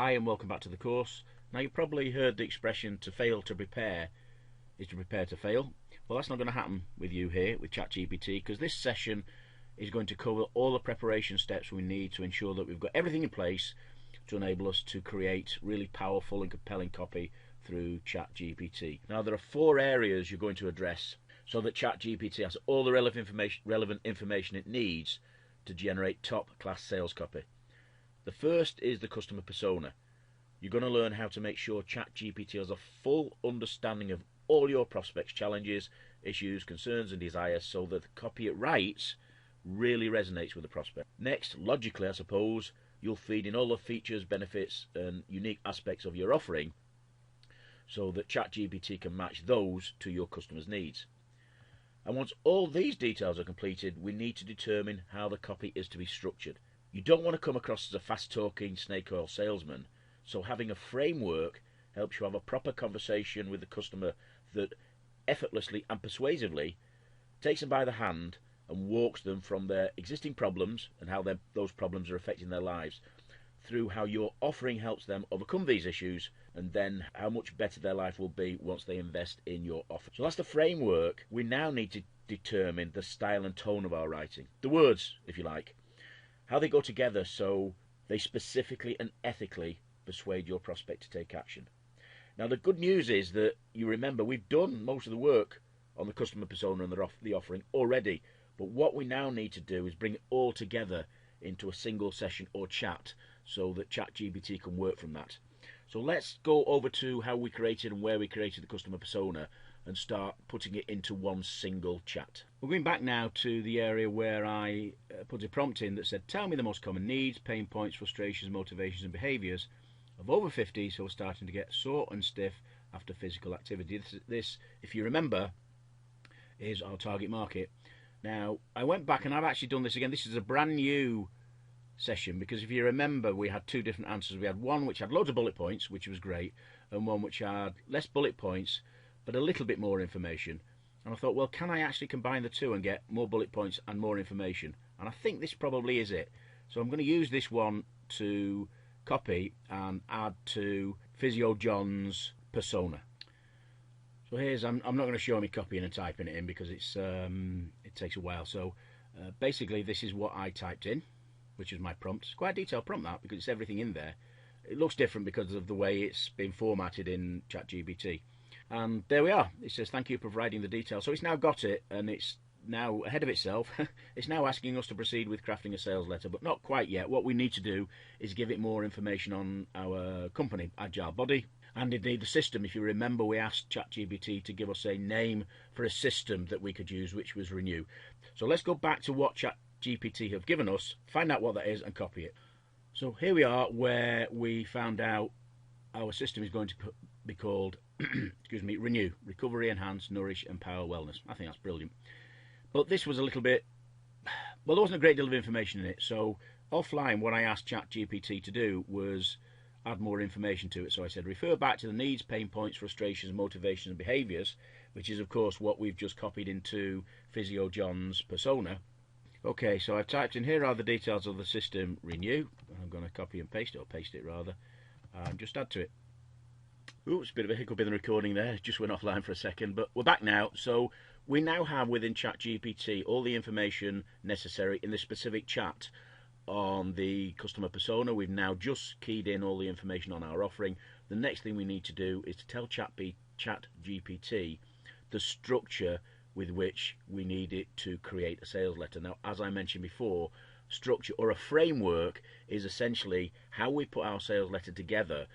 Hi and welcome back to the course. Now you've probably heard the expression to fail to prepare is to prepare to fail. Well, that's not going to happen with you here with ChatGPT, because this session is going to cover all the preparation steps we need to ensure that we've got everything in place to enable us to create really powerful and compelling copy through ChatGPT. Now there are 4 areas you're going to address so that ChatGPT has all the relevant information it needs to generate top class sales copy. The first is the customer persona. You're going to learn how to make sure ChatGPT has a full understanding of all your prospects' challenges, issues, concerns and desires, so that the copy it writes really resonates with the prospect. Next, logically I suppose, you'll feed in all the features, benefits and unique aspects of your offering so that ChatGPT can match those to your customers' needs. And once all these details are completed, we need to determine how the copy is to be structured. You don't want to come across as a fast-talking snake oil salesman, so having a framework helps you have a proper conversation with the customer that effortlessly and persuasively takes them by the hand and walks them from their existing problems and how those problems are affecting their lives, through how your offering helps them overcome these issues, and then how much better their life will be once they invest in your offer. So that's the framework. We now need to determine the style and tone of our writing, the words, if you like, how they go together so they specifically and ethically persuade your prospect to take action. Now the good news is that you remember we've done most of the work on the customer persona and the offering already, but what we now need to do is bring it all together into a single session or chat so that ChatGPT can work from that. So let's go over to how we created and where we created the customer persona and start putting it into one single chat. We're going back now to the area where I put a prompt in that said, tell me the most common needs, pain points, frustrations, motivations and behaviours of over 50s who are starting to get sore and stiff after physical activity. This, if you remember, is our target market. Now, I went back and I've actually done this again. This is a brand new session because if you remember, we had 2 different answers. We had one which had loads of bullet points, which was great, and one which had less bullet points but a little bit more information. And I thought, well, can I actually combine the 2 and get more bullet points and more information? And I think this probably is it. So I'm going to use this one to copy and add to Physio John's persona. So here's, I'm not going to show me copying and typing it in because it takes a while. So basically this is what I typed in, which is my prompt. It's quite a detailed prompt that, because it's everything in there. It looks different because of the way it's been formatted in ChatGPT. And there we are. It says, thank you for providing the details. So it's now got it, and it's now ahead of itself. It's now asking us to proceed with crafting a sales letter, but not quite yet. What we need to do is give it more information on our company, Agile Body, and indeed the system. If you remember, we asked ChatGPT to give us a name for a system that we could use, which was Renew. So let's go back to what ChatGPT have given us, find out what that is, and copy it. So here we are where we found out our system is going to be called excuse me, Renew, Recovery, Enhance, Nourish, Empower, Wellness. I think that's brilliant. But this was a little bit, well, there wasn't a great deal of information in it. So offline, what I asked ChatGPT to do was add more information to it. So I said, refer back to the needs, pain points, frustrations, motivations, and behaviours, which is, of course, what we've just copied into Physio John's persona. Okay, so I've typed in, here are the details of the system Renew. I'm going to copy and paste it, or paste it rather, and just add to it. Oops, bit of a hiccup in the recording there, just went offline for a second, but we're back now. So we now have within ChatGPT all the information necessary in the specific chat on the customer persona. We've now just keyed in all the information on our offering. The next thing we need to do is to tell ChatGPT the structure with which we need it to create a sales letter. Now, as I mentioned before, structure or a framework is essentially how we put our sales letter together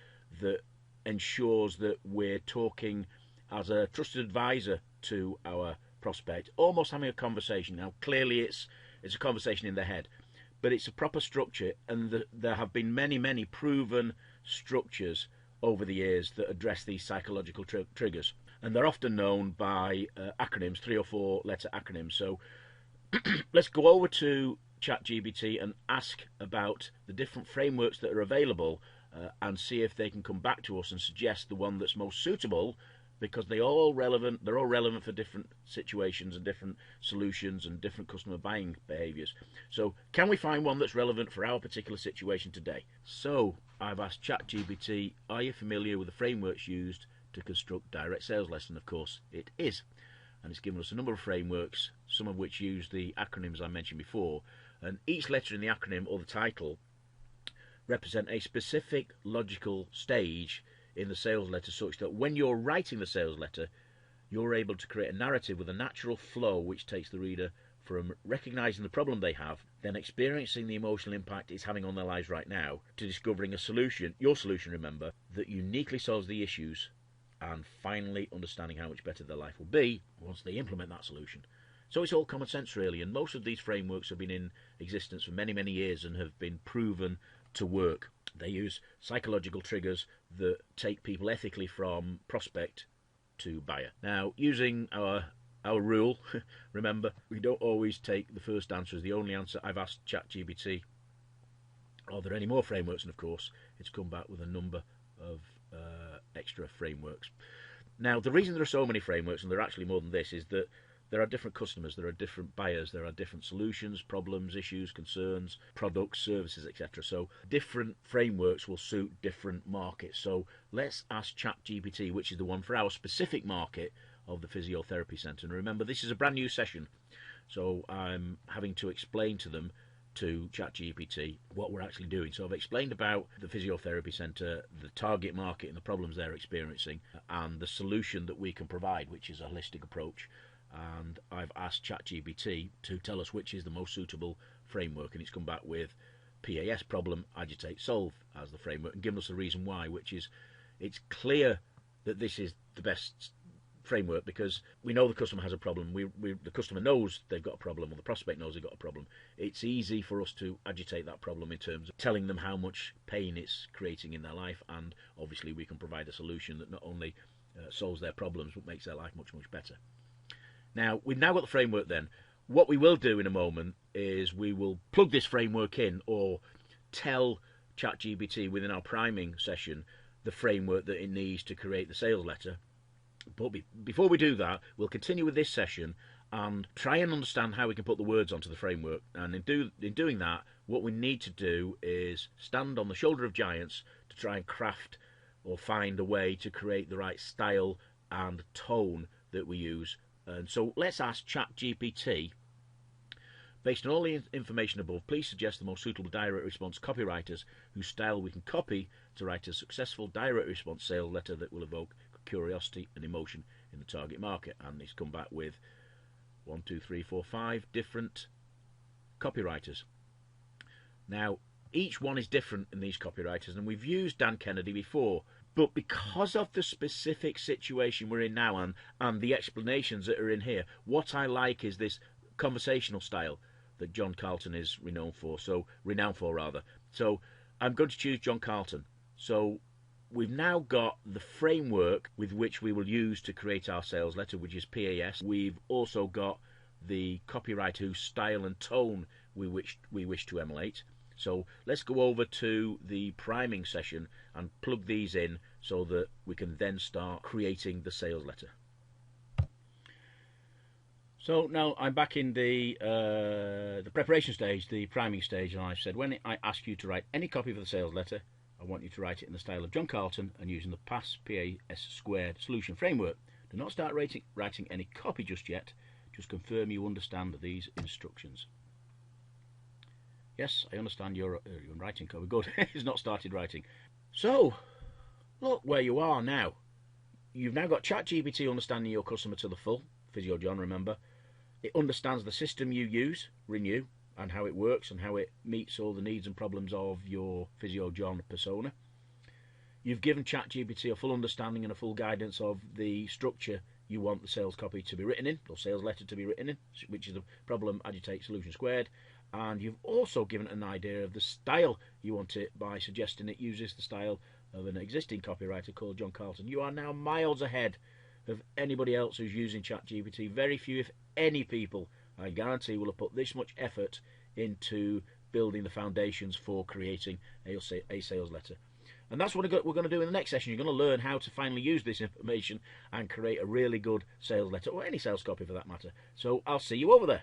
that ensures that we're talking as a trusted advisor to our prospect, almost having a conversation. Now clearly it's a conversation in their head, but it's a proper structure, and there have been many proven structures over the years that address these psychological triggers, and they're often known by acronyms, 3 or 4 letter acronyms. So let's go over to ChatGPT and ask about the different frameworks that are available and see if they can come back to us and suggest the one that's most suitable because they're all relevant for different situations and different solutions and different customer buying behaviours. So can we find one that's relevant for our particular situation today? So I've asked ChatGPT, are you familiar with the frameworks used to construct direct sales letters? And of course it is, and it's given us a number of frameworks, some of which use the acronyms I mentioned before, and each letter in the acronym or the title represent a specific logical stage in the sales letter, such that when you're writing the sales letter, you're able to create a narrative with a natural flow which takes the reader from recognizing the problem they have, then experiencing the emotional impact it's having on their lives right now, to discovering a solution, your solution, remember, that uniquely solves the issues, and finally understanding how much better their life will be once they implement that solution. So it's all common sense, really, and most of these frameworks have been in existence for many, many years and have been proven to work. They use psychological triggers that take people ethically from prospect to buyer. Now, using our rule, remember, we don't always take the first answer as the only answer. I've asked ChatGPT, are there any more frameworks? And of course, it's come back with a number of extra frameworks. Now, the reason there are so many frameworks, and there are actually more than this, is that there are different customers, there are different buyers, there are different solutions, problems, issues, concerns, products, services, etc. So different frameworks will suit different markets. So let's ask ChatGPT, which is the one for our specific market of the Physiotherapy Centre. And remember, this is a brand new session, so I'm having to explain to ChatGPT what we're actually doing. So I've explained about the Physiotherapy Centre, the target market and the problems they're experiencing, and the solution that we can provide, which is a holistic approach. And I've asked ChatGPT to tell us which is the most suitable framework, and it's come back with PAS, problem, agitate, solve, as the framework, and given us a reason why, which is it's clear that this is the best framework because we know the customer has a problem. The customer knows they've got a problem, or the prospect knows they've got a problem. It's easy for us to agitate that problem in terms of telling them how much pain it's creating in their life, and obviously we can provide a solution that not only solves their problems but makes their life much, much better. Now, we've now got the framework then. What we will do in a moment is we will plug this framework in, or tell ChatGPT within our priming session the framework that it needs to create the sales letter. But before we do that, we'll continue with this session and try and understand how we can put the words onto the framework. And in doing that, what we need to do is stand on the shoulder of giants to try and craft or find a way to create the right style and tone that we use. And so let's ask ChatGPT, based on all the information above, please suggest the most suitable direct response copywriters whose style we can copy to write a successful direct response sales letter that will evoke curiosity and emotion in the target market. And it's come back with 1, 2, 3, 4, 5 different copywriters. Now, each one is different in these copywriters, and we've used Dan Kennedy before. But because of the specific situation we're in now and the explanations that are in here, what I like is this conversational style that John Carlton is renowned for. So I'm going to choose John Carlton. So we've now got the framework with which we will use to create our sales letter, which is PAS. We've also got the copywriter whose style and tone we wish to emulate. So let's go over to the priming session and plug these in so that we can then start creating the sales letter. So now I'm back in the preparation stage, the priming stage, and I've said when I ask you to write any copy for the sales letter, I want you to write it in the style of John Carlton and using the PAS squared solution framework. Do not start writing any copy just yet. Just confirm you understand these instructions. Yes, I understand you're writing copy. Good. He's not started writing. So, look where you are now. You've now got ChatGPT understanding your customer to the full. Physio John, remember. It understands the system you use, Renew, and how it works and how it meets all the needs and problems of your Physio John persona. You've given ChatGPT a full understanding and a full guidance of the structure you want the sales copy to be written in, or sales letter to be written in, which is the problem, agitate, solution squared. And you've also given an idea of the style you want it by suggesting it uses the style of an existing copywriter called John Carlton. You are now miles ahead of anybody else who's using ChatGPT. Very few, if any, people, I guarantee, will have put this much effort into building the foundations for creating a sales letter. And that's what we're going to do in the next session. You're going to learn how to finally use this information and create a really good sales letter, or any sales copy for that matter. So I'll see you over there.